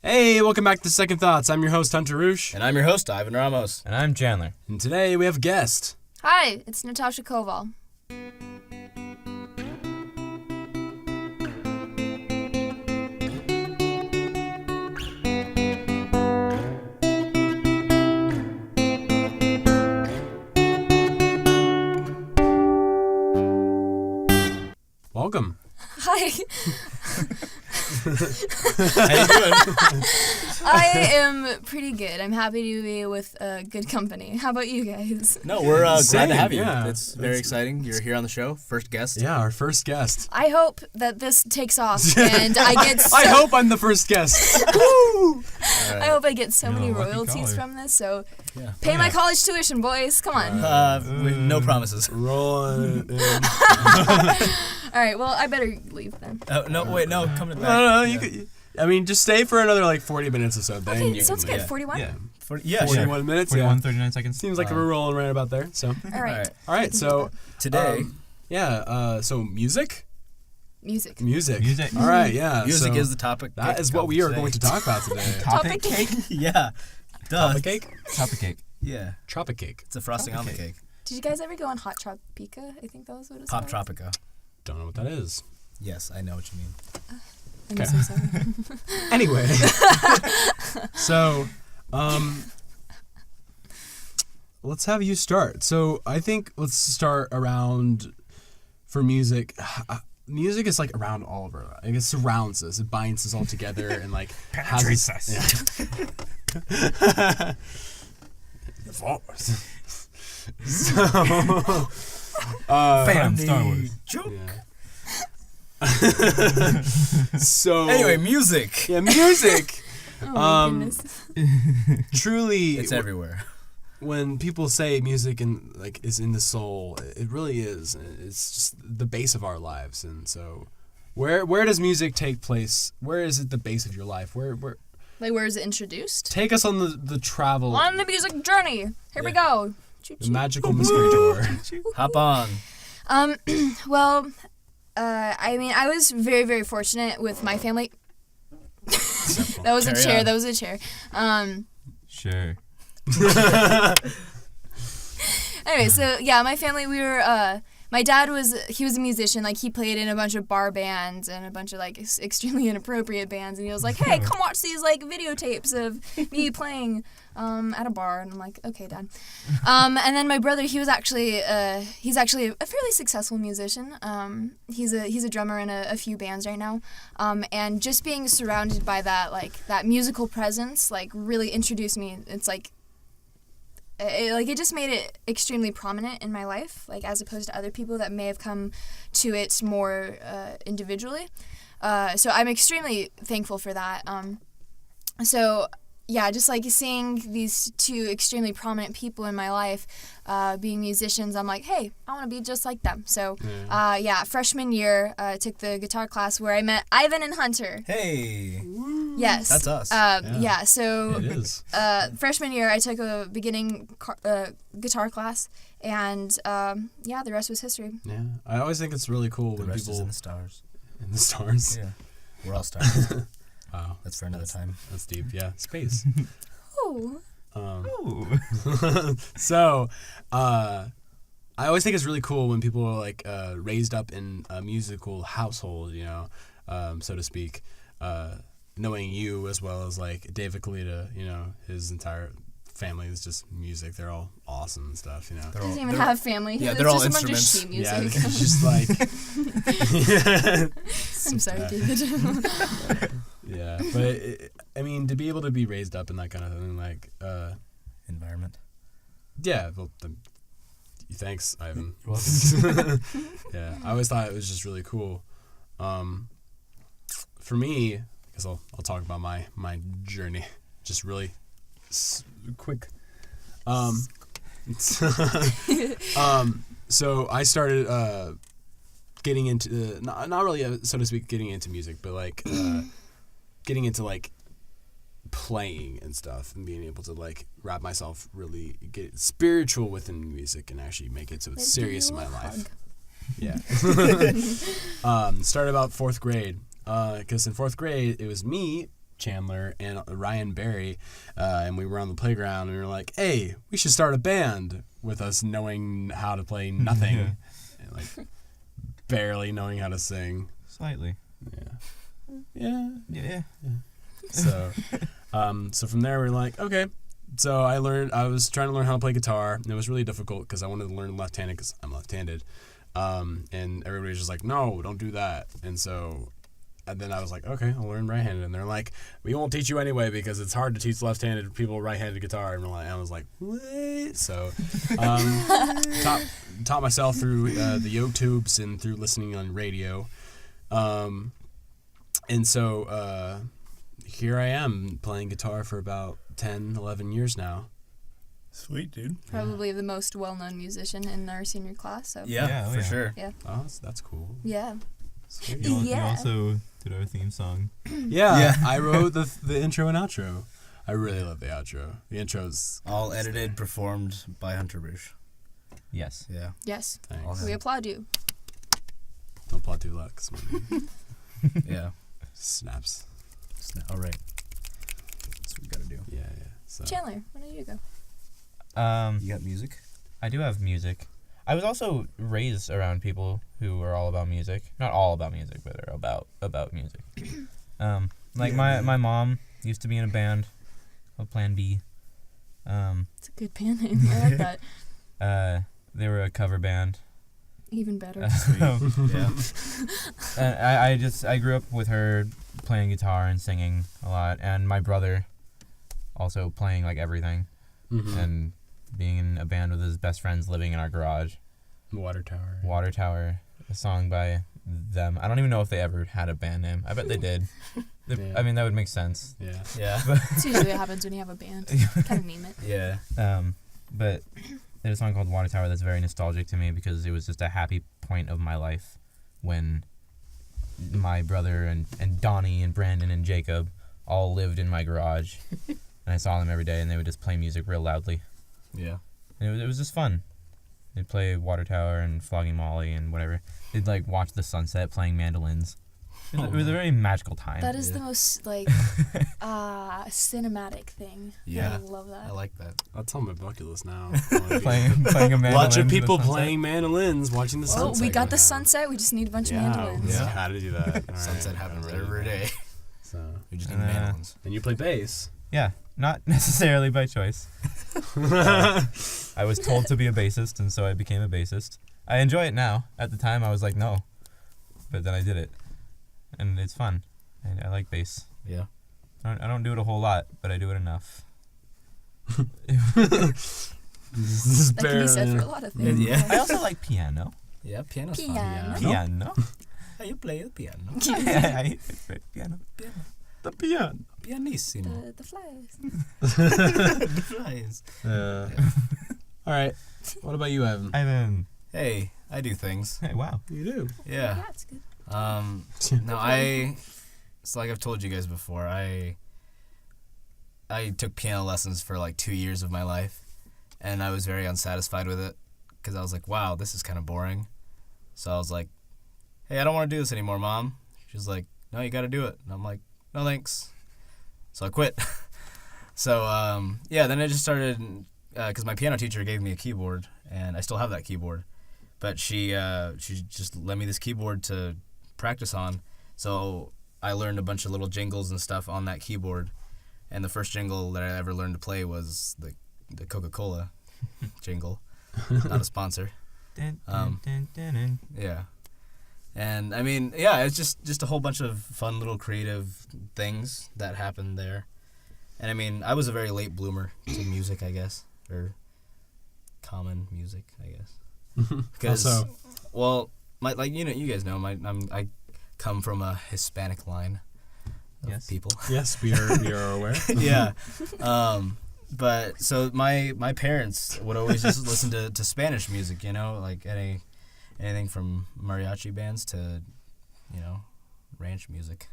Hey, welcome back to Second Thoughts. I'm your host, Hunter Reusche. And I'm your host, Ivan Ramos. And I'm Chandler. And today we have a guest. Hi, it's Natasha Koval. Welcome. Hi. How you doing? I am pretty good. I'm happy to be with good company. How about you guys? No, we're glad Same, to have you. yeah. It's very exciting. You're here on the show. First guest. Yeah, our first guest. I hope that this takes off and I get so, I hope I'm the first guest. Woo! I hope I get so many lucky royalties caller. from this. So Yeah. pay my college tuition, boys. Come on. With no promises. Rolling it in. All right, well, I better leave then. No, wait, no, come to the back. No, Yeah. you could. I mean, just stay for another 40 minutes or so. Then Okay, you sounds can good. leave. 41? Yeah, Yeah, 41 sure. minutes. 41, Yeah. 39 seconds. Seems like we're rolling right about there. So, All right. all right. So Today, so music. Music. Music. All right. Yeah. music so is the topic. that is what we are going to talk about today. Topic cake. Yeah. Duh. Tropic cake. Topic cake. Yeah. Tropic cake. It's a frosting on the Tropic cake. Did you guys ever go on Hot Tropica? I think that was what it was Pop called. Tropica. Don't know what that is. Yes, I know what you mean. I'm Okay. so sorry. Anyway, so let's have you start. So I think let's start around for music. Music is like around all of our lives. Like, it surrounds us. It binds us all together and like Penetrates has us. Yeah. The force. So, Fam, Star Wars. Joke. yeah. So Anyway, music. yeah, music. Oh my goodness. Truly, It's everywhere. when people say music and like is in the soul, it really is. It's just the base of our lives. And so, where does music take place? Where is it the base of your life? Where Like, where is it introduced? take us on the travel, On the music journey. Here we go. Choo the choo. magical mystery tour. Hop on. Well, I mean, I was very, very fortunate with my family. That was Carry a chair. on. That was a chair. Sure. Anyway, so yeah, my family, we were. My dad was a musician. Like, he played in a bunch of bar bands and a bunch of like extremely inappropriate bands. And he was like, "Hey, come watch these like videotapes of me playing at a bar." And I'm like, "Okay, Dad." And then my brother, he's actually a fairly successful musician. He's a drummer in a few bands right now. And just being surrounded by that musical presence, like, really introduced me. It's like. It just made it extremely prominent in my life, like, as opposed to other people that may have come to it more individually. So I'm extremely thankful for that. So yeah, just like seeing these two extremely prominent people in my life being musicians, I'm like, hey, I want to be just like them. So freshman year, I took the guitar class where I met Ivan and Hunter. Hey. Yes. That's us. So It is. freshman year, I took a beginning guitar class, and the rest was history. Yeah, I always think it's really cool The when rest people is in the stars. in the stars. Yeah. We're all stars. Wow, That's for another time. that's deep. Yeah, space. Ooh. Ooh. So, I always think it's really cool when people are like raised up in a musical household, you know, so to speak. Knowing you as well as like David Kalita, you know, his entire family is just music. They're all awesome and stuff, you know. He doesn't even have family. Yeah, It's they're all just a bunch of instruments. sheet Yeah, music. it's just like. I'm sorry, David. Yeah, but I mean, to be able to be raised up in that kind of thing, like, Environment. yeah, well, thanks, Ivan. You're welcome. Yeah, I always thought it was just really cool. For me, because I'll talk about my journey, just really quick. So I started getting into not really so to speak getting into music, but like getting into like playing and stuff and being able to like wrap myself really get spiritual within music and actually make it so it's serious in my life. Yeah. Started about 4th grade because in 4th grade it was me, Chandler and Ryan Barry, and we were on the playground, and we were like, hey, we should start a band, with us knowing how to play nothing. Yeah. And like barely knowing how to sing. Slightly. Yeah. Yeah. So so from there we were like, okay. So I was trying to learn how to play guitar, and it was really difficult because I wanted to learn left-handed because I'm left-handed. And everybody was just like, no, don't do that. And then I was like, okay, I'll learn right-handed. And they're like, we won't teach you anyway because it's hard to teach left-handed people right-handed guitar. And I was like, what? So taught myself through the YouTubes and through listening on radio. And so here I am playing guitar for about 10, 11 years now. Sweet, dude. Probably the most well-known musician in our senior class. So Yeah, for sure. Yeah. Oh, that's cool. Yeah. You also did our theme song. Yeah. I wrote the intro and outro. I really love the outro. The intro's All edited, performed by Hunter Reusche. Yes. Yeah. Yes. thanks. We applaud you. Don't plot too luck. Yeah. Snaps. All right. That's what we gotta do. Yeah. So. Chandler, why don't you go? You got music? I do have music. I was also raised around people who are all about music. Not all about music, but are about music. My mom used to be in a band called Plan B. It's a good band name. I like that. They were a cover band. Even better. Yeah. I grew up with her playing guitar and singing a lot, and my brother also playing like everything, and being in a band with his best friends, living in our garage. Water Tower, a song by them. I don't even know if they ever had a band name. I bet they did. Yeah. I mean, that would make sense. Yeah. Yeah. That's usually what happens when you have a band. Kind of name it. Yeah. But there's a song called Water Tower that's very nostalgic to me because it was just a happy point of my life when my brother and Donnie and Brandon and Jacob all lived in my garage. And I saw them every day, and they would just play music real loudly. Yeah. And it was just fun. They'd play Water Tower and Flogging Molly and whatever. They'd like watch the sunset playing mandolins. It was a very magical time. That is the most cinematic thing. Yeah. I love that. I like that. That's on my bucket list now. playing a mandolin. Watching in the people sunset. playing mandolins, watching the Oh, sunset. we got go the down. sunset. We just need a bunch of mandolins. Yeah, Yeah. how to do that. All right, Sunset happens I'm ready. every day. So, We just need mandolins. and you play bass. Yeah, not necessarily by choice. I was told to be a bassist, and so I became a bassist. I enjoy it now. At the time, I was like, no. But then I did it. And it's fun. I like bass. Yeah. I don't do it a whole lot, but I do it enough. That can be said for a lot of things. Yeah. I also like piano. Yeah, piano's Piano. fun. Piano? How you play the piano? I play piano. The piano. Pianissimo. The flies. The flies. All right. What about you, Evan? Ivan. Hey, I do things. Hey, wow. You do. Yeah. Yeah, it's good. No, so like I've told you guys before, I took piano lessons for like 2 years of my life, and I was very unsatisfied with it because I was like, wow, this is kind of boring. So I was like, hey, I don't want to do this anymore, Mom. She's like, no, you got to do it. And I'm like, no, thanks. So I quit. So, then I just started, because my piano teacher gave me a keyboard, and I still have that keyboard. But she just lent me this keyboard to practice on. So I learned a bunch of little jingles and stuff on that keyboard. And the first jingle that I ever learned to play was the Coca-Cola jingle. Not a sponsor. Yeah. And I mean, yeah, it's just a whole bunch of fun little creative things that happened there. And I mean, I was a very late bloomer to music, I guess, or common music, I guess. Because, Also. well, you guys know, I come from a Hispanic line of Yes. people. Yes, we are aware. Yeah. But so my parents would always just listen to Spanish music, like anything from mariachi bands to, ranch music.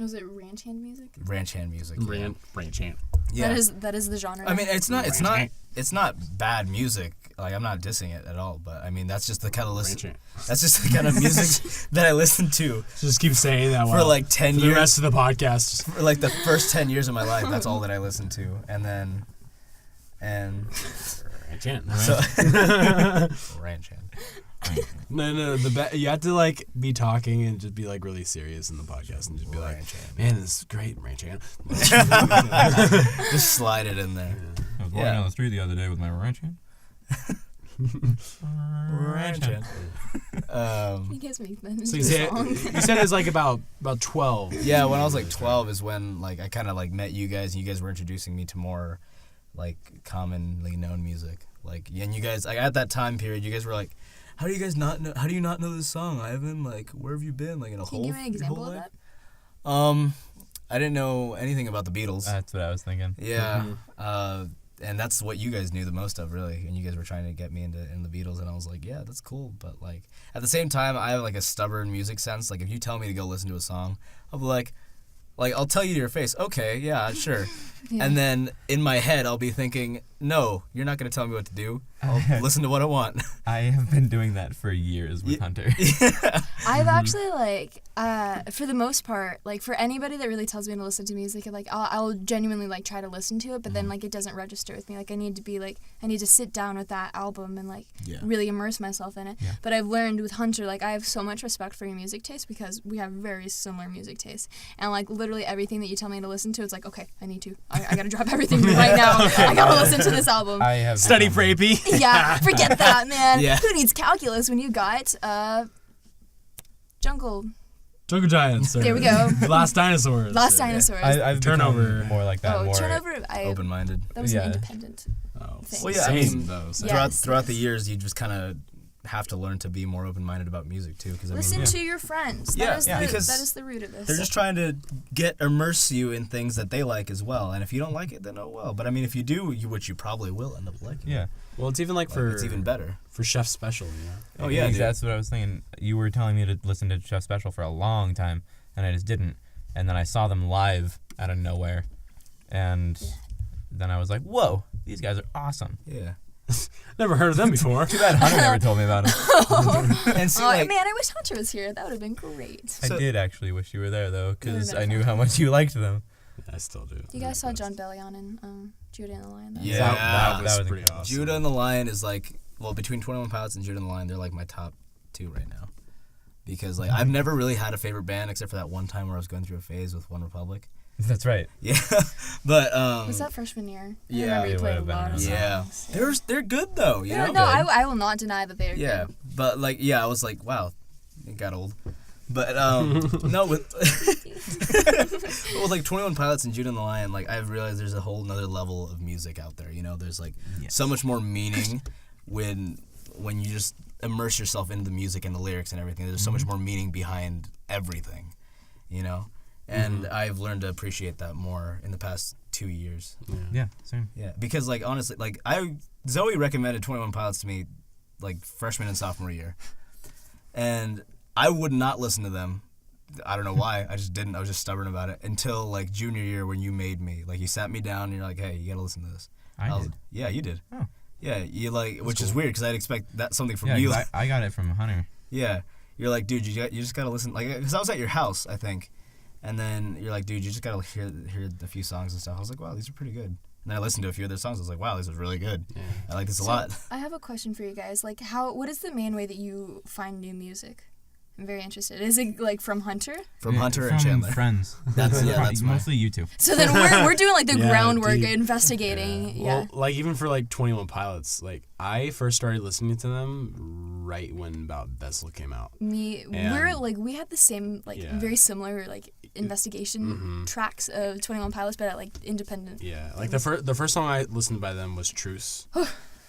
Was it ranch hand music? Ranch hand music. Yeah. Ranch hand. Yeah. That is the genre. I mean, it's not bad music. Like, I'm not dissing it at all, but I mean, that's just the kind of that's just the kind of music that I listen to. Just keep saying that for like 10 years. The rest of the podcast. For like the first 10 years of my life, that's all that I listened to, and ranch hand. So ranch hand. No. You have to like be talking and just be like really serious in the podcast and just be like, man, this is great, ranch hand. Just slide it in there. I was walking down the street the other day with my ranch hand. Ranch hand. You guys make that So into a song. you said it was like about 12. Yeah, when I was like 12 is when like I kind of like met you guys, and you guys were introducing me to more like commonly known music. Like, and you guys, like at that time period, you guys were like, how do you not know this song, Ivan? Like, where have you been? Like, in a Can whole you give me an example of life? that? I didn't know anything about the Beatles. That's what I was thinking. Yeah. And that's what you guys knew the most of, really. And you guys were trying to get me into the Beatles, and I was like, yeah, that's cool. But like at the same time, I have like a stubborn music sense. Like, if you tell me to go listen to a song, I'll be like I'll tell you to your face, okay, yeah, sure. Yeah. And then in my head, I'll be thinking, no, you're not going to tell me what to do. I'll listen to what I want. I have been doing that for years with Hunter. I've actually like, for the most part, like for anybody that really tells me to listen to music, like I'll genuinely like try to listen to it, but then like it doesn't register with me. Like I need to sit down with that album and like really immerse myself in it. Yeah. But I've learned with Hunter, like I have so much respect for your music taste because we have very similar music tastes, and like literally everything that you tell me to listen to, it's like, okay, I need to. I gotta drop everything right now. I gotta listen to this album. I have Study for AP. Yeah, forget that, man. Yeah. Who needs calculus when you got Jungle Giants. There we go. Last Dinosaurs. Last Dinosaurs? I've Turnover. become more like that. Oh, more Turnover. Open-minded. That was Yeah. an independent. Oh, thing. Well, yeah, I mean, those. Yeah. throughout the years, you just kind of have to learn to be more open-minded about music too, because Listen to your friends. Yeah, That because is the root of this. they're just trying to immerse you in things that they like as well. And if you don't like it, then oh well. But I mean, if you do, which you probably will end up liking. Yeah. Well, it's even like for it's even better for Chef Special, you know. Oh yeah, dude. That's what I was thinking. You were telling me to listen to Chef Special for a long time, and I just didn't. And then I saw them live out of nowhere, and then I was like, "Whoa, these guys are awesome!" Yeah. Never heard of them before. Too bad Hunter never told me about them. And see, man, I wish Hunter was here. That would have been great. I did actually wish you were there though, because I knew how much you liked them. I still do. You guys saw John Bellion in Judah and the Lion. Yeah, that was pretty incredible. awesome. Judah and the Lion is like, well, between 21 Pilots and Judah and the Lion, they're like my top two right now. Because like I've never really had a favorite band except for that one time where I was going through a phase with One Republic. That's right. Yeah, but was that freshman year? Yeah, I remember you it played a would have lot been of yeah, songs. they're good though. You know? No, I will not deny that they're Yeah, good. but like I was like, wow, it got old. But no, with with like 21 Pilots and Judah and the Lion, like I've realized there's a whole nother level of music out there. You know, there's like so much more meaning when you just immerse yourself into the music and the lyrics and everything. There's so much more meaning behind everything, you know. And I've learned to appreciate that more in the past 2 years. Yeah, same. Yeah, because like honestly, like Zoe recommended 21 Pilots to me, like freshman and sophomore year, and I would not listen to them. I don't know why. I just didn't. I was just stubborn about it until like junior year when you made me. Like you sat me down and you're like, hey, you gotta listen to this. I did. Yeah, you did. Oh. Yeah, you like, which is weird because I'd expect that something from Yeah, you. 'cause I got it from Hunter. Yeah, you're like, dude, you just gotta listen. Like, because I was at your house, I think, and then you're like, dude, you just gotta hear a few songs and stuff. I was like, wow, these are pretty good. And then I listened to a few of their songs. I was like, wow, this is really good. Yeah. I like this a lot. I have a question for you guys. Like, what is the main way that you find new music? I'm very interested. Is it like from Hunter? From Hunter and from Chandler. Friends. That's mostly you two. So then we're doing like the Yeah, groundwork, deep. investigating. Yeah. Well, like even for like 21 Pilots, like I first started listening to them right when about Vessel came out. We had the same very similar like investigation tracks of 21 Pilots, but at like independent. Yeah, like the first song I listened by them was Truce.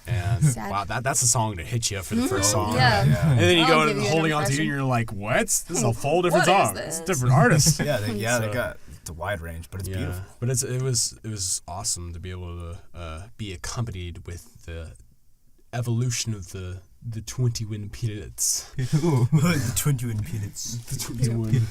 And Sad. wow, that's a song to hit you for the first song. Yeah. And then you I'll go give to you an Holding On to You and impression. you're like, what? This is a whole different What is song. this? It's a different artist. They So- got it's a wide range, but it's beautiful. But it was awesome to be able to be accompanied with the evolution of the the 21 Pilots. The 21 Peanuts. The 21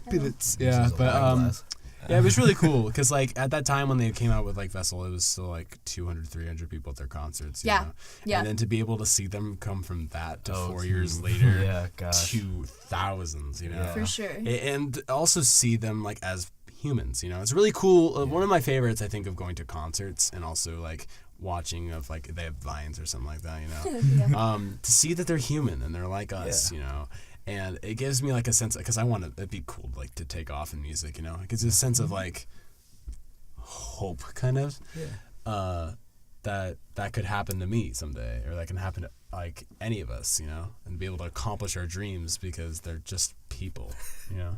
Pilots. Yeah, but yeah, it was really cool because like at that time when they came out with like Vessel, it was still like 200, 300 people at their concerts. You know? And then to be able to see them come from that to 4 years later to thousands, you know, for sure, and also see them like as humans. You know, it's really cool. One of my favorites, I think, of going to concerts and also like watching of like they have Vines or something like that. You know, to see that they're human and they're like us. You know. And it gives me like a sense, because I want to, it'd be cool like to take off in music, you know, it gives you a sense of like hope kind of, that could happen to me someday, or that can happen to like any of us, you know, and be able to accomplish our dreams because they're just people, you know.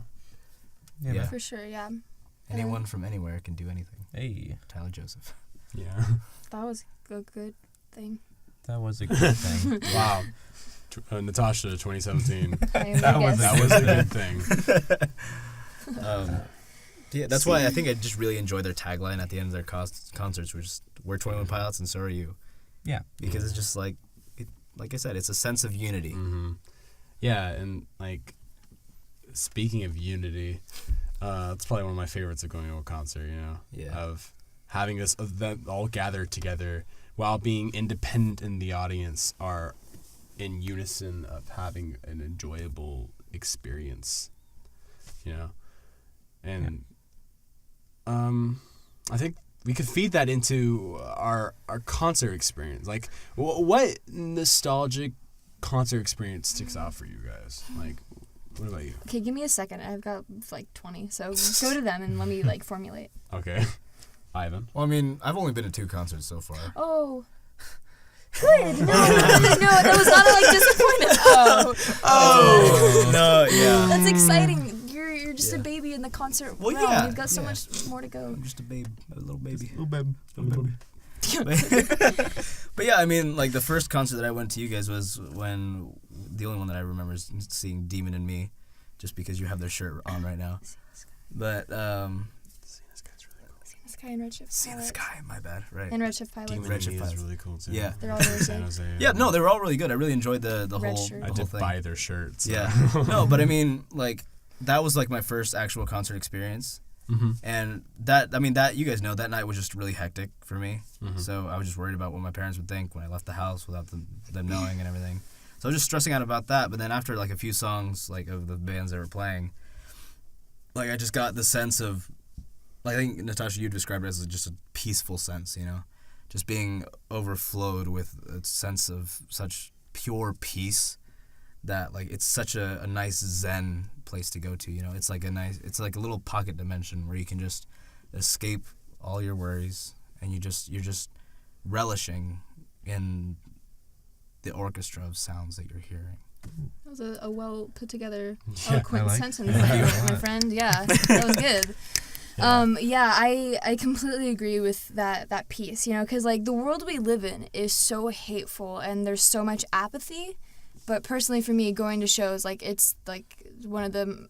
Yeah. For sure, yeah. Anyone from anywhere can do anything. Hey. Tyler Joseph. Yeah. That was a good thing. That was a good thing. Wow. Natasha 2017. That was a good thing. Yeah, that's why I think I just really enjoy their tagline at the end of their concerts, which is "We're 21 Pilots and so are you." Yeah, because it's just like I said, it's a sense of unity. Mm-hmm. Yeah, and like speaking of unity, it's probably one of my favorites of going to a concert. You know, of having this event all gathered together while being independent in the audience are in unison of having an enjoyable experience, you know, and I think we could feed that into our concert experience. Like, what nostalgic concert experience sticks out for you guys? Like, what about you? Okay, give me a second. I've got like 20, so go to them and let me like formulate. Okay, Ivan. Well, I mean, I've only been to 2 concerts so far. Oh. Good. No, that was not like disappointed. Oh. No, yeah. That's exciting. You're just a baby in the concert realm. You've got so much more to go. I'm just a babe, a little baby. Little baby. But yeah, I mean, like the first concert that I went to you guys was when the only one that I remember is seeing Demon and Me, just because you have their shirt on right now. But Sky and Redshift. See the Sky, my bad, right? And Redshift Pilots. Demon and Me is really cool too. Yeah, they're all really San Jose. Yeah, no, they were all really good. I really enjoyed the Red whole. shirt. I whole did thing. buy their shirts. So. Yeah, no, but I mean, like that was like my first actual concert experience, and that you guys know that night was just really hectic for me. So I was just worried about what my parents would think when I left the house without them knowing and everything. So I was just stressing out about that. But then after like a few songs like of the bands that were playing, like I just got the sense of. Like I think, Natasha, you described it as just a peaceful sense, you know? Just being overflowed with a sense of such pure peace that, like, it's such a nice zen place to go to, you know? It's like it's like a little pocket dimension where you can just escape all your worries and you're just relishing in the orchestra of sounds that you're hearing. That was a well put together, Yeah, eloquent sentence there, my friend. Yeah, that was good. Yeah. I completely agree with that piece, you know, because like the world we live in is so hateful and there's so much apathy. But personally, for me, going to shows, like it's like one of the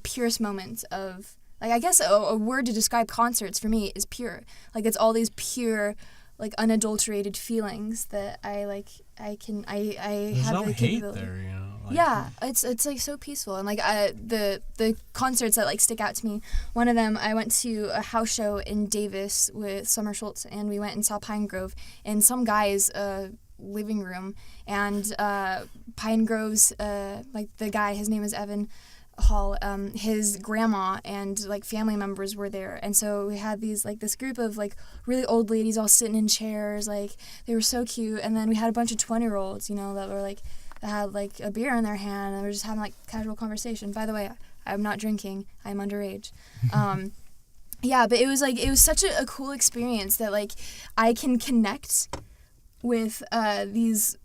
purest moments of, like, I guess a word to describe concerts for me is pure. Like it's all these pure, like unadulterated feelings that I There's have no the hate capability. there, you know. Like, Yeah, it's like so peaceful, and like the concerts that like stick out to me. One of them, I went to a house show in Davis with Summer Schultz, and we went and saw Pine Grove in some guy's living room, and Pine Grove's like the guy, his name is Evan Hall, his grandma and like family members were there, and so we had this group of like really old ladies all sitting in chairs, like they were so cute, and then we had a bunch of 20-year-olds, you know, that were like that had like a beer in their hand and we were just having like casual conversation. By the way, I'm not drinking, I'm underage. Yeah, but it was such a cool experience that like I can connect with these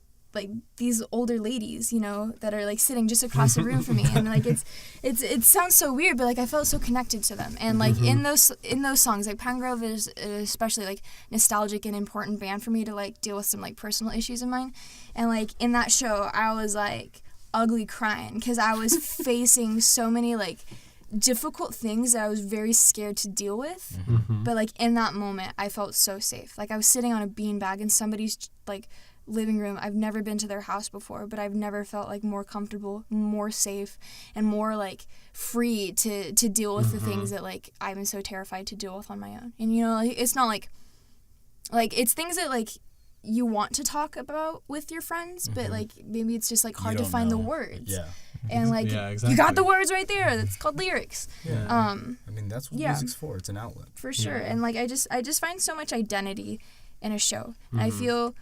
older ladies, you know, that are like sitting just across the room from me, and like it sounds so weird, but like I felt so connected to them, and like in those songs, like Pine Grove is especially like nostalgic and important band for me to like deal with some like personal issues of mine, and like in that show I was like ugly crying because I was facing so many like difficult things that I was very scared to deal with, but like in that moment I felt so safe. Like I was sitting on a beanbag and somebody's like living room. I've never been to their house before, but I've never felt like more comfortable, more safe, and more like free to deal with the things that like I'm so terrified to deal with on my own. And you know, like, it's not like it's things that like you want to talk about with your friends, but like maybe it's just like hard to find the words. Yeah. And like exactly. you got the words right there. That's called lyrics. Yeah. I mean, that's what music's for. It's an outlet. For sure. And like I just find so much identity in a show. And I Mm-hmm. feel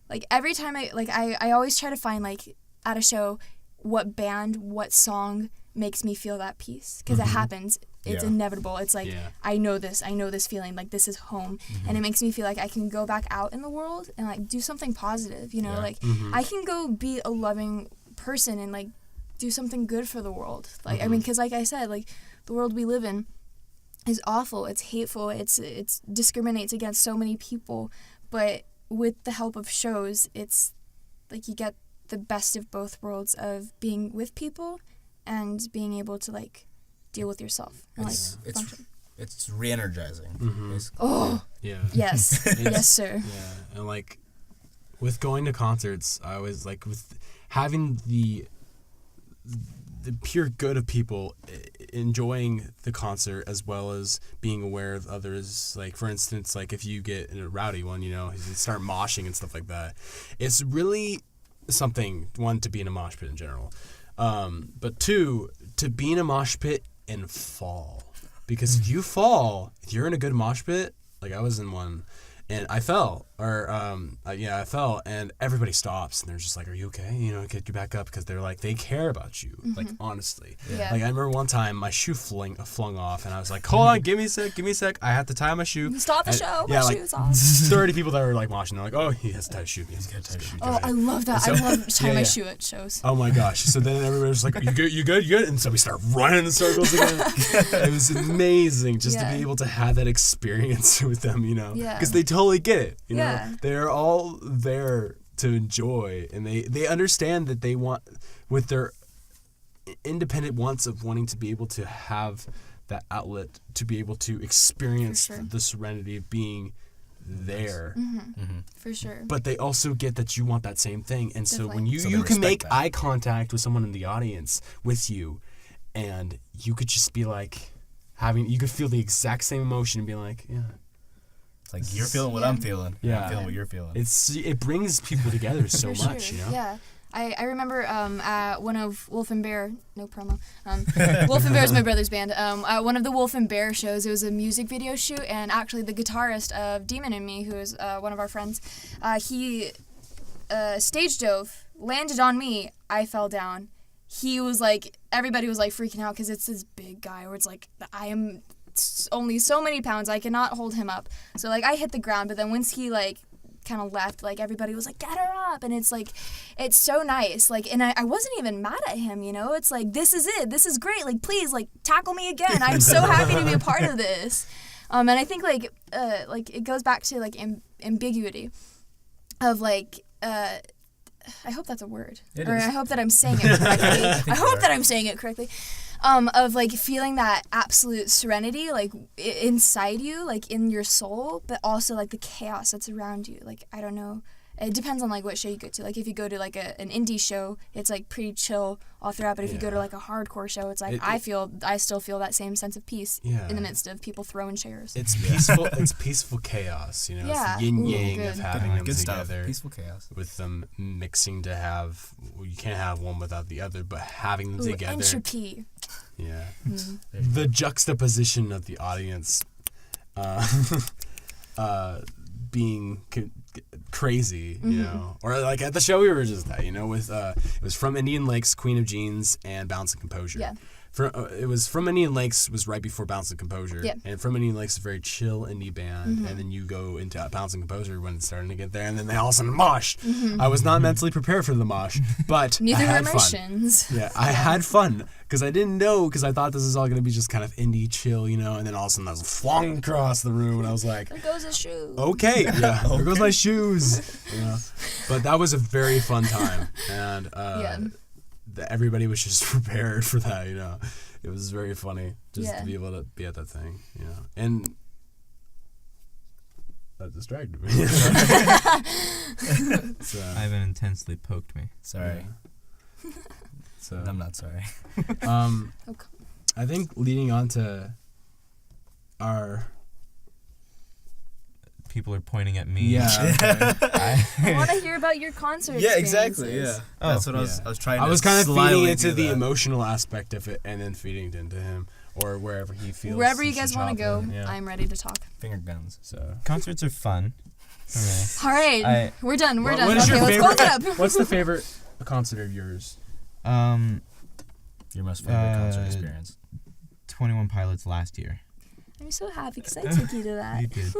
like every time I always try to find like at a show what band, what song makes me feel that peace, because it happens. It's inevitable. It's like I know this feeling, like this is home, and it makes me feel like I can go back out in the world and like do something positive, you know, like I can go be a loving person and like do something good for the world. Like I mean, because like I said, like the world we live in is awful. It's hateful. It's discriminates against so many people, but with the help of shows, it's like you get the best of both worlds of being with people and being able to like deal with yourself and function. It's re-energizing. Basically. Oh Yeah. yes, yes sir. Yeah, and like with going to concerts, I always like with having the pure good of people enjoying the concert as well as being aware of others. Like for instance, like if you get in a rowdy one, you know, you start moshing and stuff like that. It's really something, one, to be in a mosh pit in general, but two, to be in a mosh pit and fall, because if you fall, if you're in a good mosh pit, like I was in one and I fell, or I fell, and everybody stops and they're just like, "Are you okay? You know, get you back up," because they're like, they care about you, like honestly. Yeah. Like I remember one time my shoe flung off, and I was like, "Hold on, give me a sec. I have to tie my shoe." Stop the And, show. Yeah, My like shoe's off. 30 people that were like watching. They're like, "Oh, he has to tie his shoe. He's got to tie his shoe." Oh, I love that. So- I love tying my yeah. shoe at shows. Oh my gosh. So then everybody was like, "Are you good? You good? You good?" And so we start running in circles again. It was amazing just to be able to have that experience with them, you know, Yeah. because they totally get it. You Yeah. know, they're all there to enjoy, and they understand that they want, with their independent wants of wanting to be able to have that outlet, to be able to experience For sure. the serenity of being there. For sure. But they also get that you want that same thing, and so when Definitely. So you they can respect make that. eye contact with someone in the audience with you, and you could just be like you could feel the exact same emotion and be like, yeah, It's like you're feeling what I'm feeling. Yeah. I'm feeling what you're feeling. it brings people together so For much, sure. you know. Yeah. I remember at one of Wolf and Bear, no promo. Wolf and Bear is my brother's band. At one of the Wolf and Bear shows, it was a music video shoot, and actually the guitarist of Demon and Me, who is one of our friends, he stage dove, landed on me. I fell down. He was like, everybody was like freaking out because it's this big guy where it's like, I am only so many pounds, I cannot hold him up. So like I hit the ground, but then once he like kind of left, like everybody was like, get her up, and it's like, it's so nice, like, and I wasn't even mad at him, you know. It's like, this is it, this is great, like please like tackle me again, I'm so happy to be a part of this. And I think like it goes back to like ambiguity of like I hope that's a word. It or is. I hope that I'm saying it correctly. I hope that I'm saying it correctly. Of like feeling that absolute serenity, like inside you, like in your soul, but also like the chaos that's around you. Like, I don't know. It depends on like what show you go to. Like if you go to like an indie show, it's like pretty chill all throughout. But if you go to like a hardcore show, it's like I still feel that same sense of peace in the midst of people throwing chairs. It's peaceful. It's peaceful chaos, you know. Yeah. It's the yin Ooh, yang of good. having them Good stuff. together. Peaceful chaos. With them mixing to have, you can't have one without the other, but having them Ooh, together. entropy. Yeah. Mm. The juxtaposition of the audience being crazy, you know. Or like at the show we were just at, you know, with it was From Indian Lakes, Queen of Jeans, and Bounce and Composure. Yeah. It was From Indian Lakes was right before Bounce and Composure. Yeah. And From Indian Lakes is a very chill indie band. And then you go into Bounce and Composure when it's starting to get there, and then they all of a sudden mosh. I was not mentally prepared for the mosh, but Neither I were had my fun. shins. Yeah, I had fun because I didn't know, because I thought this was all going to be just kind of indie chill, you know, and then all of a sudden I was flung across the room and I was like, There goes a shoe. okay, yeah, there goes my shoes. You know? But that was a very fun time, and everybody was just prepared for that, you know. It was very funny just to be able to be at that thing, you know. And That distracted me. So, Ivan intensely poked me. Sorry. yeah. So I'm not sorry. Okay. I think leading on to our People are pointing at me. yeah. Okay. I want to hear about your concert Yeah, exactly. experiences. Yeah. That's what yeah. I was trying to I was kind of feeding slyly into do the that. emotional aspect of it, and then feeding it into him or wherever he feels. Wherever he you guys should want to chop go, in, yeah. I'm ready to talk. Finger guns. So Concerts are fun for me. All right, we're done. We're done. What is Okay, your let's favorite? close it up. What's the favorite concert of yours? Your most favorite concert experience. 21 Pilots last year. I'm so happy because I took you to that. You did.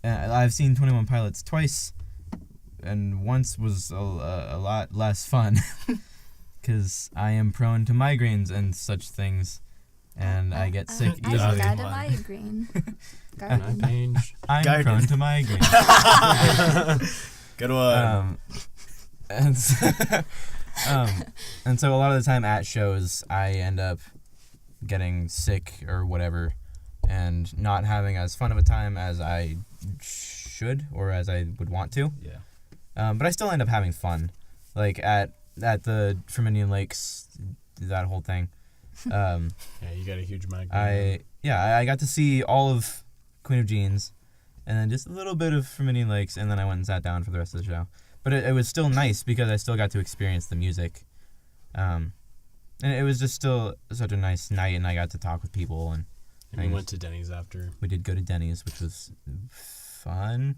I've seen 21 Pilots twice, and once was a lot less fun because I am prone to migraines and such things, and I get sick I easily. got a migraine. Garbage. I'm Guided. prone to migraines. Good one. And so, and so a lot of the time at shows, I end up getting sick or whatever, and not having as fun of a time as I should or as I would want to. Yeah. But I still end up having fun, like at the Flaminian Lakes, that whole thing. Yeah, you got a huge migraine. I got to see all of Queen of Jeans, and then just a little bit of Flaminian Lakes, and then I went and sat down for the rest of the show. But it was still nice because I still got to experience the music. And it was just still such a nice night, and I got to talk with people. And we went to Denny's after. we did go to Denny's, which was fun.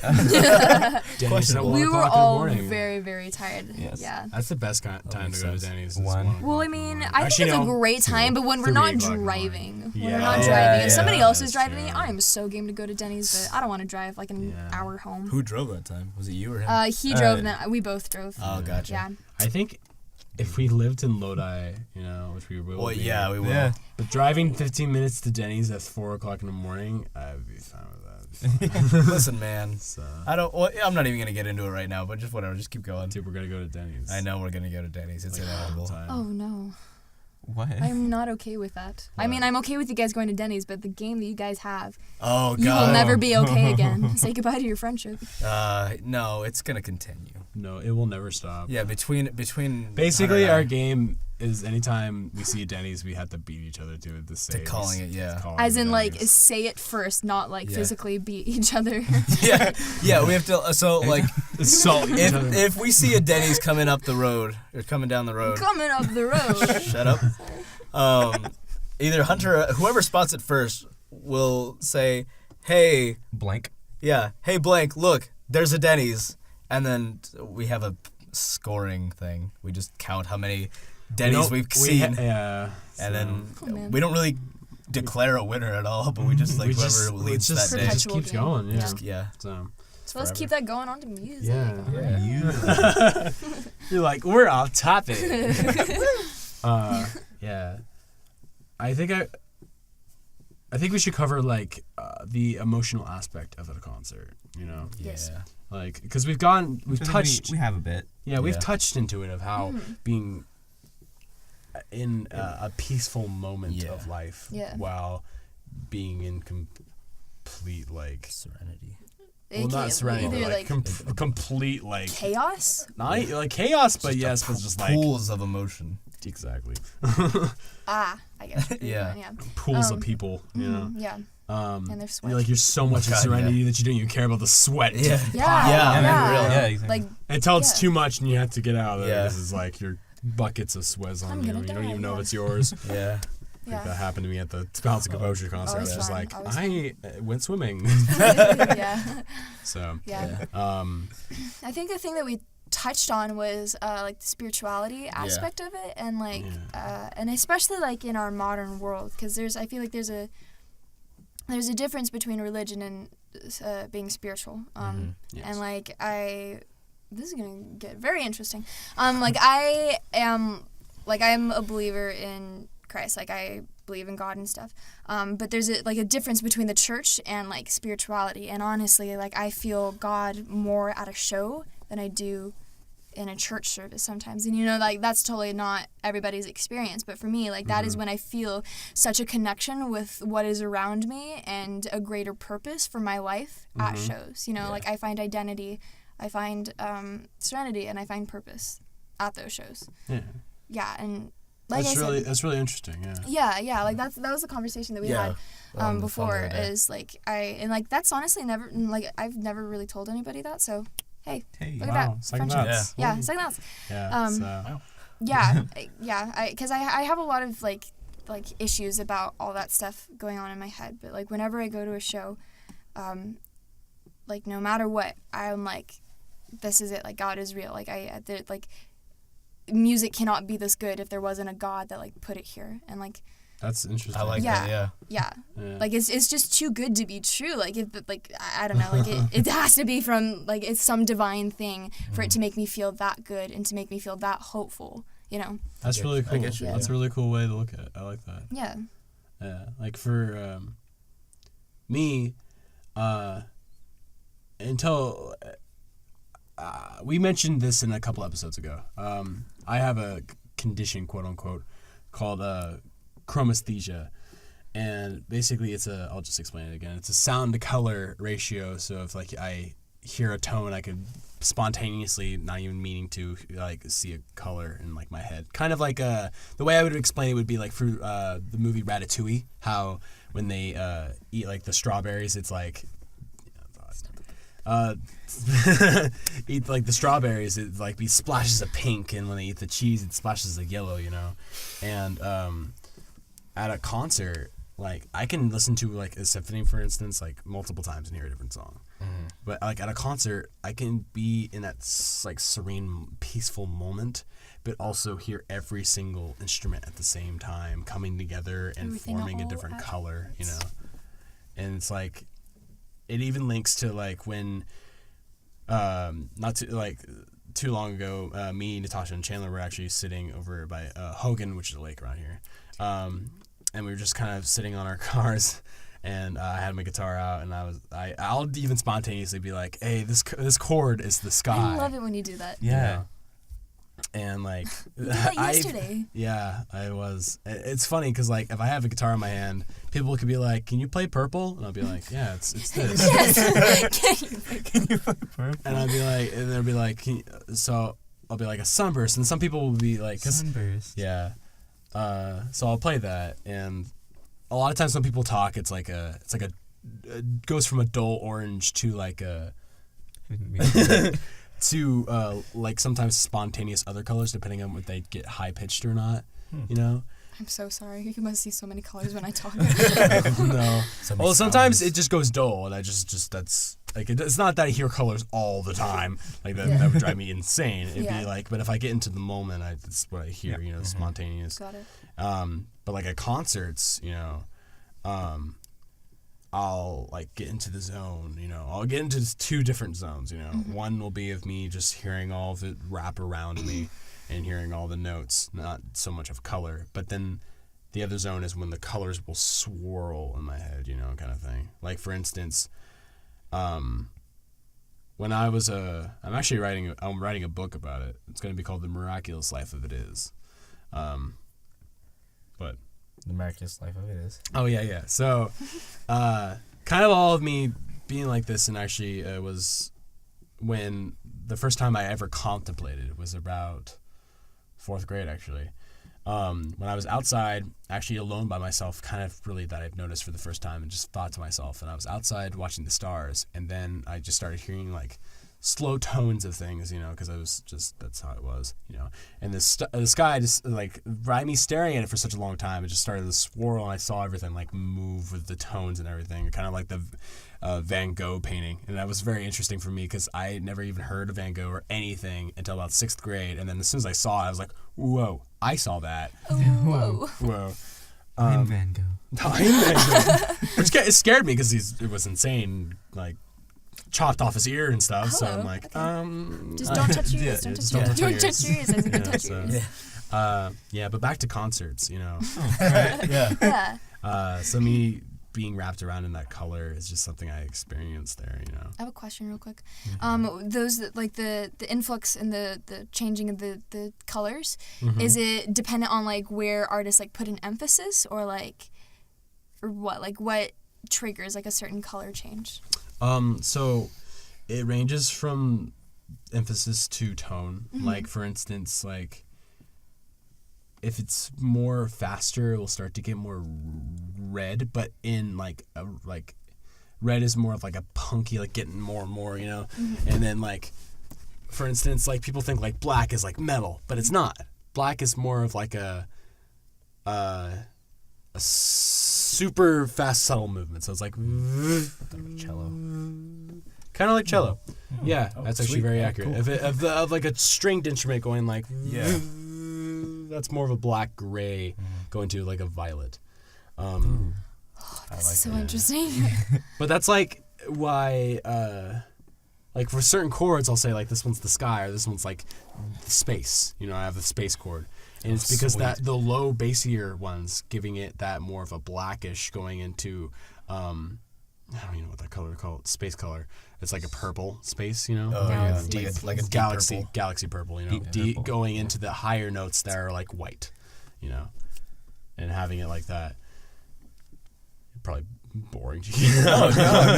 Denny's at 1 We were o'clock in the all morning. very, very tired. Yes. Yeah. That's the best time to makes go to sense. Denny's. One. Well, I mean, I Actually, think it's no, a great time, but when we're 3 not o'clock in the driving, morning. when we're Yeah. not Yeah, driving, if somebody else is that's driving me, true. I am so game to go to Denny's, but I don't want to drive like an hour home. Who drove that time? Was it you or him? He drove, and then we both drove. Oh, gotcha. Yeah. I think if we lived in Lodi, which we will. Well, be, yeah, we will. Yeah. But driving 15 minutes to Denny's at 4 o'clock in the morning, I'd be fine with that. Listen, man. So, I'm not even gonna get into it right now, but just whatever. Just keep going. dude, we're gonna go to Denny's. I know we're gonna go to Denny's. It's Like, all the inevitable. time. Oh no, What? I'm not okay with that. I mean, I'm okay with you guys going to Denny's, but the game that you guys have, Oh you will God. never be okay again. Say goodbye to your friendship. No, it's gonna continue. No, it will never stop. Yeah, between. Basically, Hunter our and game is anytime we see Denny's, we have to beat each other to the same. calling it, yeah. As in, like, say it first, not like Yeah. physically beat each other. yeah, we have to. So like, assault each other. if we see a Denny's coming up the road or coming down the road, Coming up the road. shut up. Either Hunter, whoever spots it first, will say, "Hey, Blank. yeah, hey blank, look, there's a Denny's," and then we have a scoring thing. We just count how many Denny's we've seen, yeah. and then Oh, man. we don't really declare a winner at all, but we just like whoever leads it just, that it day. just Perpetual keeps game. going. Yeah. Yeah. Yeah. So. So let's keep that going on to music. Yeah. Yeah. You're like, we're off topic. Yeah. I think we should cover like the emotional aspect of a concert. Yes. Yeah. Like because we've touched. We have a bit. We've Yeah. touched into it of how being in a peaceful moment Yeah. of life Yeah. while being in complete like. Serenity. Well, not serenity, but Either like complete like chaos. not like chaos, but yes, but just like Pools of emotion. exactly I guess. Yeah. Yeah. pools of people, Yeah. And they're sweat. you're so much in God, serenity that you don't even care about the sweat. Yeah. Yeah. Yeah, man, really. Yeah, exactly. Like Until it's Yeah. too much and you have to get out of there. Yeah. This is like your buckets of sweat on I'm you. gonna You don't die, even know yeah. if it's yours. Yeah. Like that yeah. happened to me at the Balance of Composure concert. I was Always just fun, like, always I went swimming. yeah. So, Yeah. I think the thing that we touched on was like the spirituality aspect of it, and like and especially like in our modern world, because I feel like there's a difference between religion and being spiritual. Yes. And like this is gonna get very interesting. Like I'm a believer in Christ. Like I believe in God and stuff. But there's a difference between the church and like spirituality. And honestly, like I feel God more at a show than I do in a church service sometimes, and you know, like that's totally not everybody's experience, but for me, like that is when I feel such a connection with what is around me and a greater purpose for my life at shows, you know. Like I find identity, I find serenity, and I find purpose at those shows. And like that's really interesting. Like that was the conversation that we had before, is like that's honestly never, like I've never really told anybody that, so hey, look at that. Second friendship. thoughts. Yeah, second thoughts. Because I have a lot of like issues about all that stuff going on in my head, but like whenever I go to a show, like no matter what, I'm like, this is it, like God is real, like music cannot be this good if there wasn't a God that like put it here, and like that's interesting. I like that. Like it's just too good to be true. Like I don't know. Like it has to be from like it's some divine thing for it to make me feel that good and to make me feel that hopeful. You know. That's really cool. That's a really cool way to look at it. I like that. Yeah. Yeah. Like for me, until we mentioned this in a couple episodes ago. I have a condition, quote unquote, called chromesthesia, and basically I'll just explain it again. It's a sound to color ratio. So if like I hear a tone, I could spontaneously, not even meaning to, like see a color in like my head. Kind of like the way I would explain it would be like for the movie Ratatouille, how when they eat like the strawberries, it's like eat like the strawberries, it like be splashes of pink, and when they eat the cheese, it splashes of yellow, you know. And at a concert, like I can listen to like a symphony, for instance, like multiple times and hear a different song. But like at a concert, I can be in that like serene, peaceful moment, but also hear every single instrument at the same time coming together and Everything forming a all different at color, once. you know. And it's like, it even links to like when, not too long ago, me, Natasha, and Chandler were actually sitting over by Hogan, which is a lake around here, and we were just kind of sitting on our cars, and I had my guitar out, and I'll even spontaneously be like, "Hey, this chord is the sky." I love it when you do that. Yeah. And like, You did that yesterday. I was. It's funny because like if I have a guitar in my hand, people could be like, "Can you play Purple?" And I'll be like, "Yeah, it's this." Can you play Purple? And I'll be like, and they'll be like, so I'll be like a sunburst, and some people will be like, Sunburst. Yeah. So I'll play that, and a lot of times when people talk, it goes from a dull orange to like a to like sometimes spontaneous other colors, depending on if they get high pitched or not. You know. I'm so sorry. You must see so many colors when I talk. No. Well, sometimes it just goes dull, and I just that's like it's not that I hear colors all the time. Like that would drive me insane. It'd be like, but if I get into the moment, that's what I hear. You know, spontaneous. Got it. But like at concerts, you know, I'll like get into the zone. You know, I'll get into two different zones. You know, one will be of me just hearing all of it wrap around me. And hearing all the notes, not so much of color. But then the other zone is when the colors will swirl in my head, you know, kind of thing. Like, for instance, when I was I'm actually writing a book about it. It's going to be called The Miraculous Life of It Is. But The Miraculous Life of It Is. Oh, yeah. So, kind of all of me being like this, and actually was when the first time I ever contemplated it was about 4th grade, actually. When I was outside, actually alone by myself, kind of really that I've noticed for the first time, and just thought to myself, and I was outside watching the stars, and then I just started hearing like slow tones of things, you know, because I was just, that's how it was, you know. And the sky just like, by me staring at it for such a long time, it just started to swirl, and I saw everything like move with the tones and everything, kind of like the Van Gogh painting. And that was very interesting for me because I had never even heard of Van Gogh or anything until about 6th grade. And then as soon as I saw it, I was like, whoa, I saw that. Whoa. I'm Van Gogh. I'm Van Gogh. It scared me because it was insane, like chopped off his ear and stuff. So I'm like, just don't touch your ears. Don't touch your ears. I said don't touch your ears. Yeah, but back to concerts, you know. Yeah. So me being wrapped around in that color is just something I experienced there, you know. I have a question real quick. Those like the influx and the changing of the colors, is it dependent on like where artists like put an emphasis or what? Like what triggers like a certain color change? So it ranges from emphasis to tone. Like for instance, like if it's more faster, it will start to get more red, but in like red is more of like a punky, like getting more and more, you know? And then like, for instance, like people think like black is like metal, but it's not. Black is more of like a super fast, subtle movement. So it's like Cello. kind of like cello. Yeah, Oh, that's actually sweet. very Yeah, accurate. cool. Of like a stringed instrument going like, Yeah. that's more of a black gray going to like a violet. That's so interesting. But that's like why, like for certain chords, I'll say like this one's the sky or this one's like the space. You know, I have the space chord, and it's because sweet. that the low bassier ones giving it that more of a blackish going into, I don't even know what that color called, space color. It's like a purple space, you know, Oh, yeah. Like a deep purple. galaxy purple, you know, Deep purple. going into the higher notes that are like white, you know, and having it like that. Probably boring to you. No.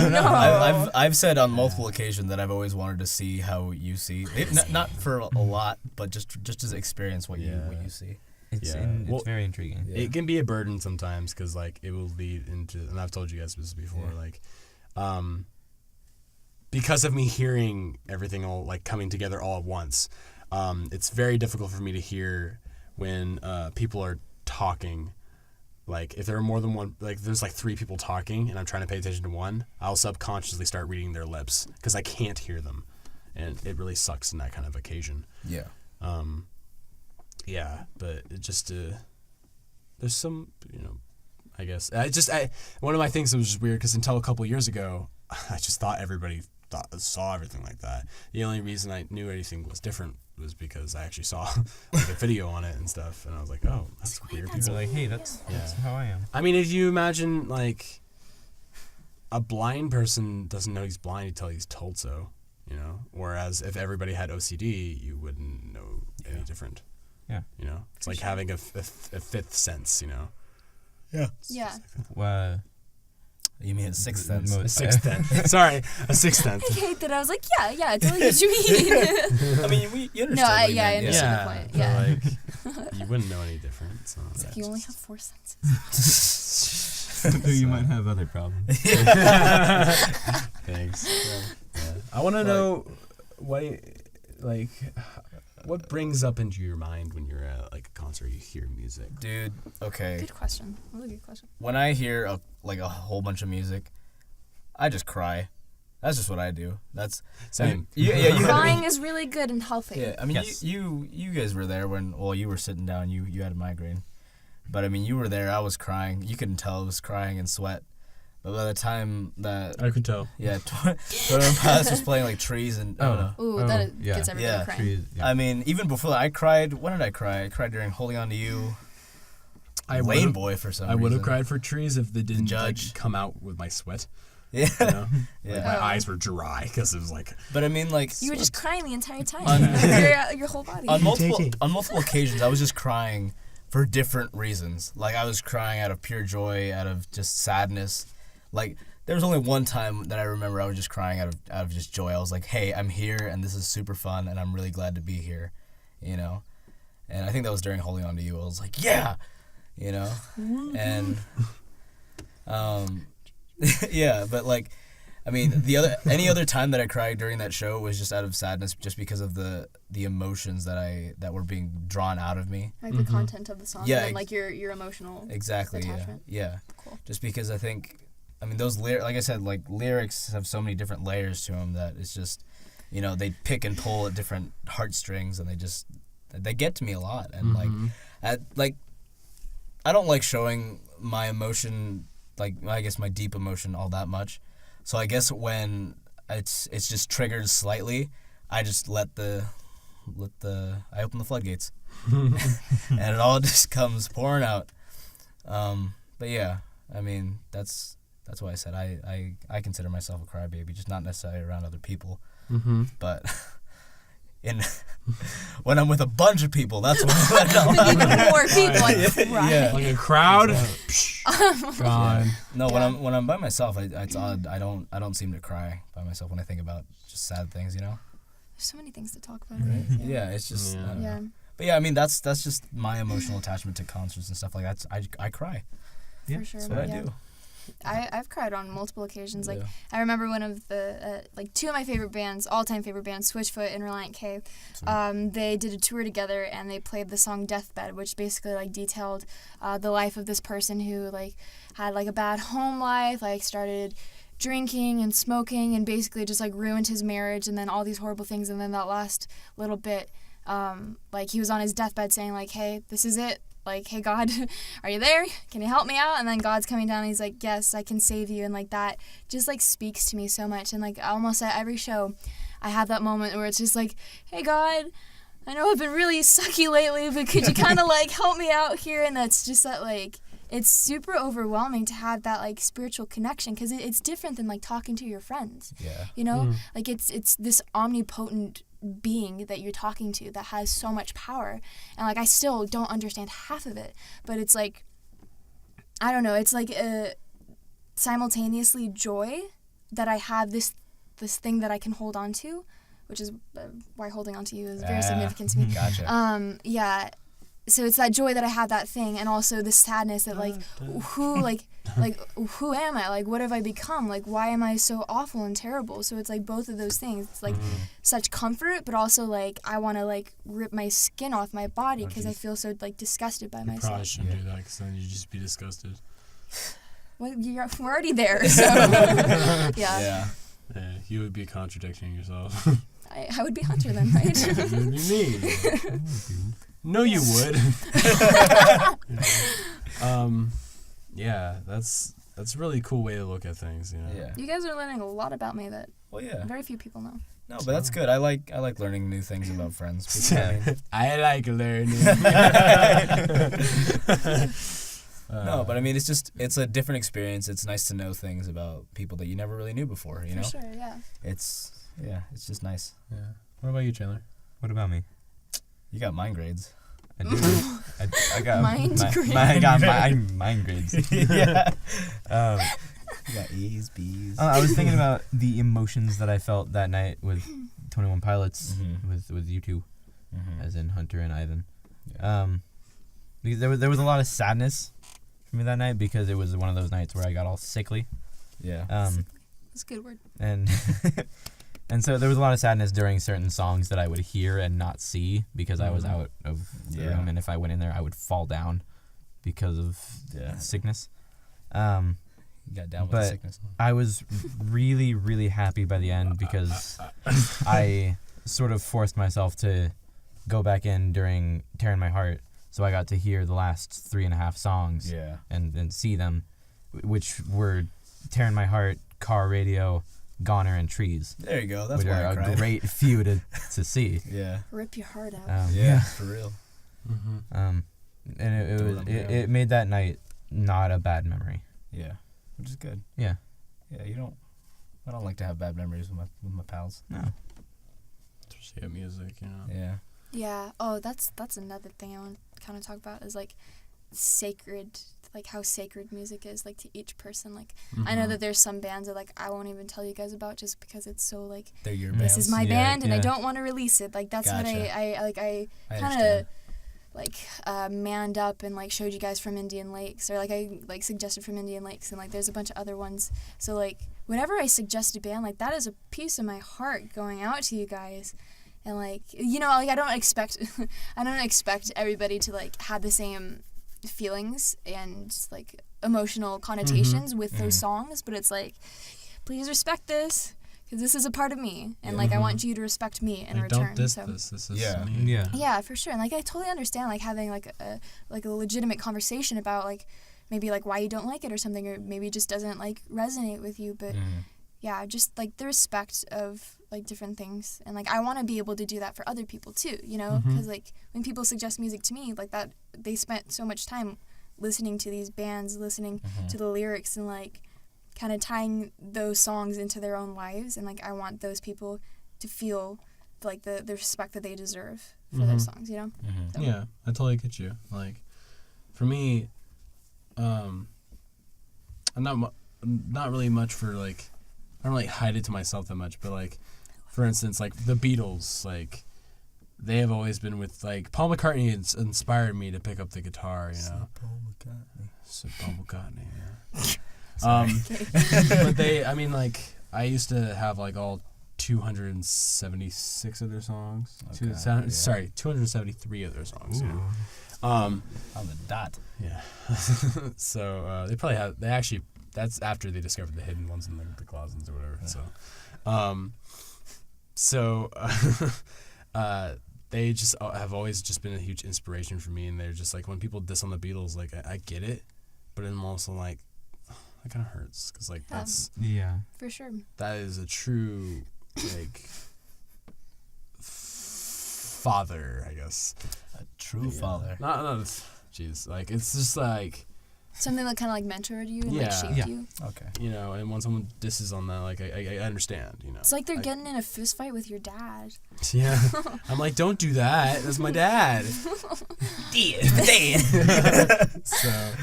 No. I've said on multiple occasions that I've always wanted to see how you see. Not for a lot, but just to experience what you see. It's Yeah. Well, very intriguing. It can be a burden sometimes because like it will lead into, and I've told you guys this before, like, because of me hearing everything all like coming together all at once, it's very difficult for me to hear when people are talking. Like if there are more than one, like there's like three people talking and I'm trying to pay attention to one, I'll subconsciously start reading their lips because I can't hear them, and it really sucks in that kind of occasion. Yeah. Yeah, but it just there's some, you know, I guess one of my things that was just weird because until a couple of years ago, I just thought everybody saw everything like that. The only reason I knew anything was different was because I actually saw like a video on it and stuff, and I was like, oh, that's weird. People are like, hey, that's how I am. I mean, if you imagine like a blind person doesn't know he's blind until he's told so, you know. Whereas if everybody had OCD, you wouldn't know any different. Yeah. You know, it's like having a fifth sense, you know. Yeah. Yeah. You mean a sixth sense? A sixth sense. Sorry, a sixth sense. I hate that. I was like, yeah, I totally get what you mean. I mean, you understand. No, what you I meant, understand the point. Yeah. but, like you wouldn't know any different. So It's like you only have 4 senses. So you might have other problems. Thanks. Yeah. I want to know what brings up into your mind when you're at like a concert, you hear music. Dude, okay. Good question. Really good question. When I hear a whole bunch of music, I just cry. That's just what I do. That's Same. You Crying is really good and healthy. Yeah, I mean, Yes. you guys were there when you were sitting down. You had a migraine, but I mean, you were there. I was crying. You couldn't tell I was crying and sweat. But by the time that I could tell. 21 Pilots was playing like Trees and Ooh, that gets everybody Yeah. crying. I mean, even before that, I cried. When did I cry? I cried during Holding On to You. Lane Boy for some reason. I would have cried for Trees if they didn't Judge. like, come out with my sweat. Yeah. You know? Yeah. Like, my Oh. eyes were dry because it was like. But I mean, like You were just crying the entire time. On- your whole body. on multiple occasions, I was just crying for different reasons. Like I was crying out of pure joy, out of just sadness. Like there was only one time that I remember I was just crying out of just joy. I was like, "Hey, I'm here, and this is super fun, and I'm really glad to be here," you know. And I think that was during Holding On to You. I was like, "Yeah," you know, and yeah. But like, I mean, any other time that I cried during that show was just out of sadness, just because of the emotions that were being drawn out of me. Like the content of the song. Yeah, And like your emotional Exactly. attachment. Yeah. Cool. Just because I think, I mean, those like I said, like lyrics have so many different layers to them that it's just, you know, they pick and pull at different heartstrings, and they get to me a lot. And I don't like showing my emotion, like I guess my deep emotion, all that much. So I guess when it's just triggered slightly, I just I open the floodgates, and it all just comes pouring out. But yeah, I mean, that's that's why I said I consider myself a crybaby, just not necessarily around other people, but when I'm with a bunch of people, that's when I know. More people, like, cry. Yeah. Like a crowd. Gone. No, when I'm by myself, it's odd. I don't seem to cry by myself when I think about just sad things, you know. There's so many things to talk about. Right? Yeah, it's just. I don't Yeah. know. But yeah, I mean that's just my emotional attachment to concerts and stuff like that. I cry. Yeah, For sure. That's what I yeah. do. I've cried on multiple occasions. Like Yeah. I remember one of the two of my favorite bands, all-time favorite bands, Switchfoot and Reliant K. They did a tour together and they played the song Deathbed, which basically like detailed the life of this person who like had like a bad home life, like started drinking and smoking and basically just like ruined his marriage and then all these horrible things, and then that last little bit like he was on his deathbed saying like, hey, this is it. Like, hey, God, are you there? Can you help me out? And then God's coming down and he's like, yes, I can save you. And, like, that just, like, speaks to me so much. And, like, almost at every show, I have that moment where it's just like, hey, God, I know I've been really sucky lately, but could you kind of, like, help me out here? And that's just that, like, it's super overwhelming to have that, like, spiritual connection because it's different than, like, talking to your friends. Yeah. You know? Like, it's this omnipotent being that you're talking to that has so much power, and like I still don't understand half of it, but it's like I don't know, it's like a simultaneously joy that I have this thing that I can hold on to, which is why holding on to you is very significant to me. Gotcha. Yeah, so it's that joy that I have that thing, and also the sadness that like who who am I, like what have I become, like why am I so awful and terrible. So it's like both of those things. It's like such comfort, but also like I want to like rip my skin off my body because I feel so like disgusted by myself. Probably shouldn't do that because then you'd just be disgusted. Well, we're already there, so Yeah. Yeah, you would be contradicting yourself. I would be Hunter then, right? What do you mean? No, you would. Yeah, that's a really cool way to look at things, you know. Yeah. You guys are learning a lot about me that Well, yeah. very few people know. No, but that's good. I like learning new things about friends. Because, I mean, I like learning. no, but I mean, it's a different experience. It's nice to know things about people that you never really knew before, you know? For sure, yeah. It's just nice. Yeah. What about you, Chandler? What about me? You got mind grades. I do. I got Mind grades. I got mind grades. Yeah. You got A's, B's. I was thinking about the emotions that I felt that night with 21 Pilots, with you two, as in Hunter and Ivan. Yeah. Because there was a lot of sadness for me that night because it was one of those nights where I got all sickly. Yeah. That's a good word. And and so there was a lot of sadness during certain songs that I would hear and not see because I was out of the room, and if I went in there, I would fall down because of sickness. You got down with the but sickness. I was really, really happy by the end because I sort of forced myself to go back in during Tearing My Heart, so I got to hear the last 3.5 songs and see them, which were Tearing My Heart, Car Radio, Goner, and Trees. There you go. That's which why are I a cried. great few to see. Yeah. Rip your heart out. Yeah, for real. And it made that night not a bad memory. Yeah, which is good. Yeah. Yeah, I don't like to have bad memories with my pals. No. Especially at music, you know. Yeah. Yeah. Oh, that's another thing I want to kind of talk about is like sacred, like how sacred music is like to each person. Like I know that there's some bands that like I won't even tell you guys about just because it's so like They're your this bands. is my Yeah, band and I yeah. don't want to release it. Like that's what Gotcha. I kind of understand. like manned up and like showed you guys from Indian Lakes, or like I like suggested from Indian Lakes, and like there's a bunch of other ones. So like whenever I suggest a band, like that is a piece of my heart going out to you guys. And like, you know, like I don't expect everybody to like have the same feelings and like emotional connotations with those songs, but it's like, please respect this because this is a part of me, and like I want you to respect me in Like, return. don't diss so. this. This is me. Yeah. Yeah, for sure. And like I totally understand like having like a legitimate conversation about like maybe like why you don't like it or something, or maybe it just doesn't like resonate with you, but yeah, just like the respect of like different things, and like I want to be able to do that for other people too, you know, because like when people suggest music to me like that, they spent so much time listening to these bands, listening to the lyrics, and like kind of tying those songs into their own lives, and like I want those people to feel like the respect that they deserve for those songs, you know? So. Yeah, I totally get you. Like, for me, I'm not really much for like, I don't really hide it to myself that much, but like, for instance, like the Beatles, like they have always been with like Paul McCartney inspired me to pick up the guitar, you know. So Paul McCartney, yeah. But I used to have like all 276 of their songs. Okay, 273 of their songs. You know? On the dot. Yeah. So they actually, that's after they discovered the hidden ones in the closets or whatever. Yeah. They just have always just been a huge inspiration for me, and they're just like, when people diss on the Beatles, like I get it, but I'm also like, that kind of hurts, because like that's for sure, that is a true like father, I guess. A true father. Not jeez, like it's just like something that kind of like mentored you and like shaped you. Okay. You know, and when someone disses on that, like I understand, you know. It's like they're getting in a fist fight with your dad. Yeah. I'm like, don't do that. That's my dad. So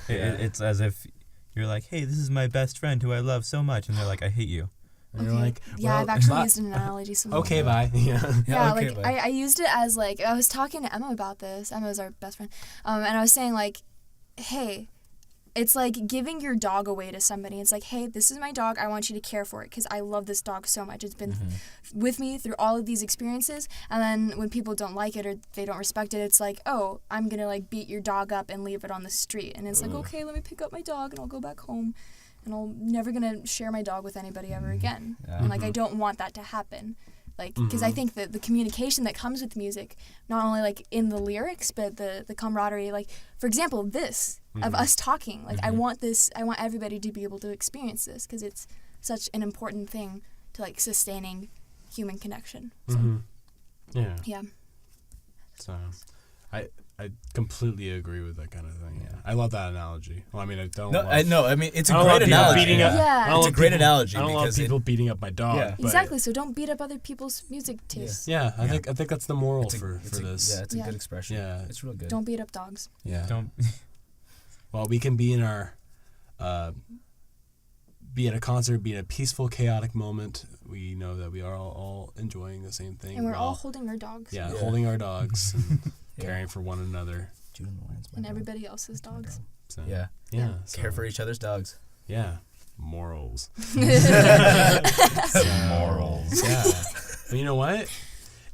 it's as if you're like, hey, this is my best friend who I love so much, and they're like, I hate you. And you're like, yeah, well, I've actually used an analogy somewhere. Okay, bye. Yeah. Yeah, okay, like bye. I used it as like, I was talking to Emma about this. Emma was our best friend. And I was saying like, hey, it's like giving your dog away to somebody. It's like, hey, this is my dog. I want you to care for it because I love this dog so much. It's been with me through all of these experiences. And then when people don't like it or they don't respect it, it's like, oh, I'm going to like beat your dog up and leave it on the street. And it's like, okay, let me pick up my dog and I'll go back home. And I'm never going to share my dog with anybody ever again. Yeah. And like, I don't want that to happen. Like, because I think that the communication that comes with music, not only like in the lyrics, but the camaraderie, like, for example, this of us talking, like, I want everybody to be able to experience this because it's such an important thing to like sustaining human connection. So, yeah. So, I completely agree with that kind of thing. Yeah. I love that analogy. Well, I mean, I don't. I mean, it's a great analogy. Yeah. It's a great analogy. I don't love people beating up my dog. Yeah. But Exactly. So don't beat up other people's music tastes. Yeah, I think that's the moral for this. Yeah, it's a good expression. Yeah. It's real good. Don't beat up dogs. Yeah. Don't. Well, we can be in our, be at a concert, be in a peaceful, chaotic moment. We know that we are all enjoying the same thing. And we're all holding our dogs. Yeah, holding our dogs and caring for one another. And everybody else's dogs. So, Yeah. So, Care for each other's dogs. Yeah. Morals. Morals. Yeah. But you know what?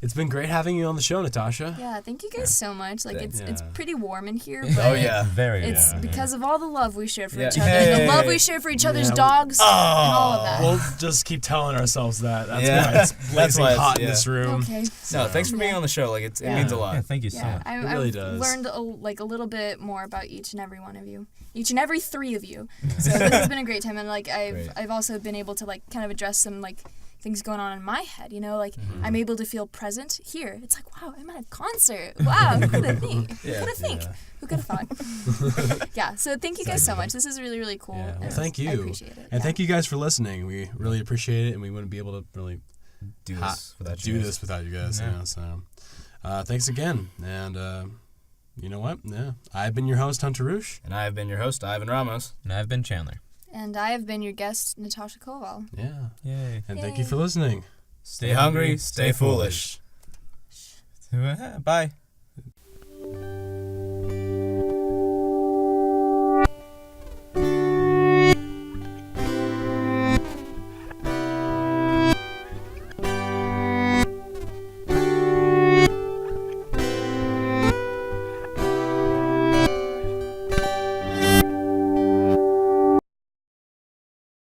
It's been great having you on the show, Natasha. Yeah, thank you guys so much. Like, Thanks. it's pretty warm in here, Oh but yeah. Very. it's because of all the love we share for Yeah. each other. Hey. The love we share for each other's dogs and all of that. We'll just keep telling ourselves that. That's Yeah. why it's That's blazing why it's- hot in yeah. this room. Okay. No, thanks for being on the show. Like it means a lot. Yeah, thank you so Yeah, much. It really I've does. learned a little bit more about each and every one of you, each and every three of you. So this has been a great time, and like I've also been able to like kind of address some like things going on in my head, you know, like I'm able to feel present here. It's like, wow, I'm at a concert. Wow, who could have think? Yeah. Who could have think? Who could have thought? Yeah, so thank you guys so much. This is really, really cool. Yeah, well, and thank you. I appreciate it. And thank you guys for listening. We really appreciate it, and we wouldn't be able to really Do this without you guys. Yeah. You know, so thanks again. And you know what? Yeah, I've been your host, Hunter Reusche. And I have been your host, Ivan Ramos. And I've been Chandler. And I have been your guest, Natasha Koval. Yeah. Yay. And thank you for listening. Stay hungry, stay foolish. Bye.